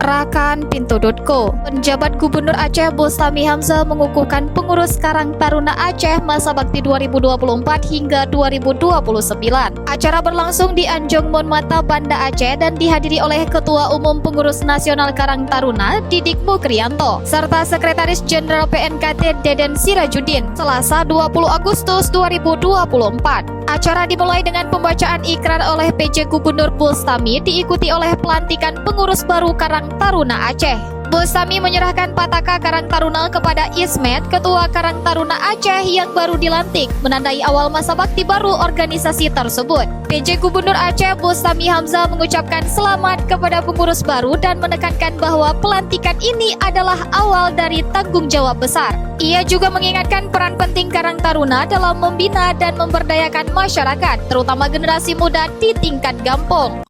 Rakan Pintu.co. Penjabat Gubernur Aceh Bustami Hamzah mengukuhkan pengurus Karang Taruna Aceh masa bakti 2024 hingga 2029. Acara berlangsung di Anjong Monmata, Banda Aceh dan dihadiri oleh Ketua Umum Pengurus Nasional Karang Taruna Didik Mukrianto serta Sekretaris Jenderal PNKT Deden Sirajuddin, Selasa 20 Agustus 2024. Acara dimulai dengan pembacaan ikrar oleh PJ Gubernur Bustami diikuti oleh pelantikan pengurus baru Karang Taruna Aceh. Bustami menyerahkan pataka Karang Taruna kepada Ismet, Ketua Karang Taruna Aceh yang baru dilantik, menandai awal masa bakti baru organisasi tersebut. PJ Gubernur Aceh Bustami Hamzah mengucapkan selamat kepada pengurus baru dan menekankan bahwa pelantikan ini adalah awal dari tanggung jawab besar. Ia juga mengingatkan peran penting Karang Taruna dalam membina dan memberdayakan masyarakat, terutama generasi muda di tingkat kampung.